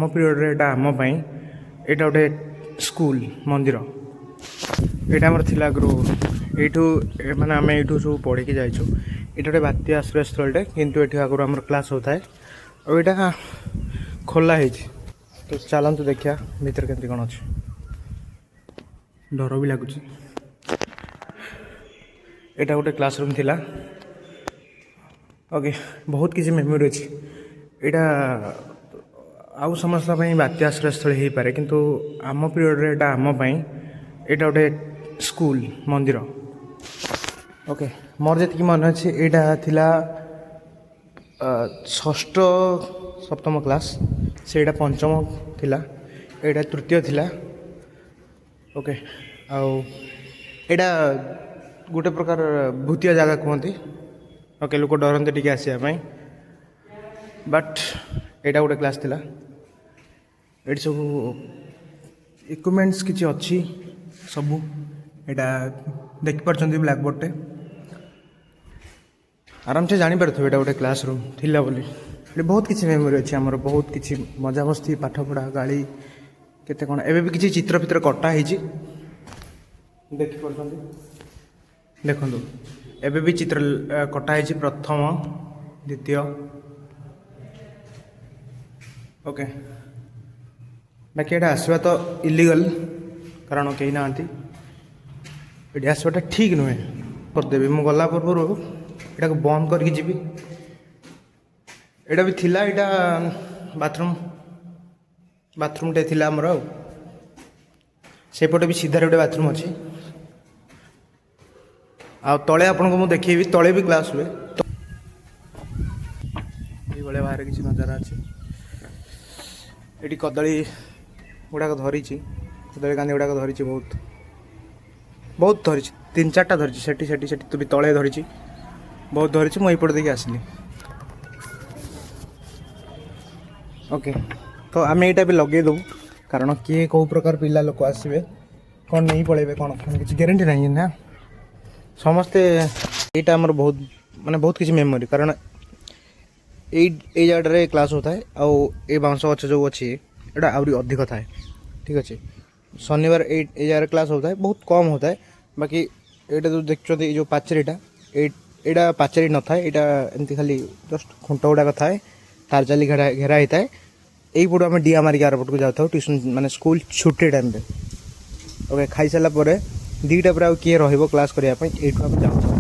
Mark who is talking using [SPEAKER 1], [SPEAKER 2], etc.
[SPEAKER 1] आम पीरियड एटा आम एटा गोटे स्कूल मंदिर एटा आमर थिला आगु एठू माने आम एठू सब पढ़ी की जाइछु एटा गोटे बात्या आश्रय स्थलटे किंतु एठी आगु आमर क्लास होता है और एटा खोला है तो चलतु देखिया भीतर केमती कौन अच्छे डर भी लगुच एटा गोटे क्लासरूम थिला ओके बहुत किसी मेमोरी अच्छी एटा आउ समस्त बात्या आश्रय स्थल हो पारे किंतु आम पीरियड एटा आम एटा गोटे स्कूल मंदिर ओके मोर जी मन अच्छे एटा थिला षष्ठ सप्तम क्लास से पंचम थिला एटा तृतीय थिला ओके आउ एटा गोटे प्रकार भूतिया जगह कहते ओके लोक डरते टी आसापी बट एटा गोटे क्लास थिला ये सब इक्विपमेंट्स किसी अच्छी सबू एटा देखिपार ब्लैकबोर्ड आराम से जापर थे एटा गोटे क्लासरूम थिला बोली ये बहुत किसी मेमोरी अच्छी आमर बहुत किसी मजा मस्ती पाठ पढ़ा गाड़ी केते कौन एवं भी किसी चित्र फित्र कटा है देखिपार देखु एवं भी चित्र कटा है प्रथम द्वितीय ओके बाकी एटा आसवा तो इलीगल कारण कहीं ना ये आसवाटा ठीक नुहे करदेवी मु गला पूर्व एटा को बंद करके जीवी एटा भी थिला एटा बाथरूम टे थिला हमर सेपटे भी सीधार गोटे बाथरूम अच्छी आ तले आपन को मु देखिए तले भी क्लास हुए ये बड़े बाहर किसी नजारा अच्छे ये कदली गुड़ाक धरी कदली कांदी गुड़ाक धरी बहुत बहुत धरी 3-4टा धरी से तो भी तले धरी बहुत धरी मुझे देखिए आसली ओके तो आम यहाँ भी लगे दू कारण किए कौ प्रकार पिला लोक आसवे कौन नहीं पड़े कौन किसी गारंटी नहीं ना समस्ते यहाँ आमर बहुत माने बहुत किसी मेमोरी कारण ये जगह क्लास होता है आउ ये बाउंस गच जो अच्छी एटा आहरी अधिक थाए ठीक अच्छे शनिवार ये जगह क्लास होता है बहुत कम होता है बाकी ये जो देखते जो पाचेरीटा एटा पाचेरी न था यहाँ एमती खाली जस्ट खुंट गुड़ाक थाए तार जाली घेरा होता है यही पटू आम डिया मारिक आर पटक जाता ट्यूशन माने स्कूल छुट्टी टाइम ओके खाई सारा 2टा पर किए क्लास करने आम जाऊँ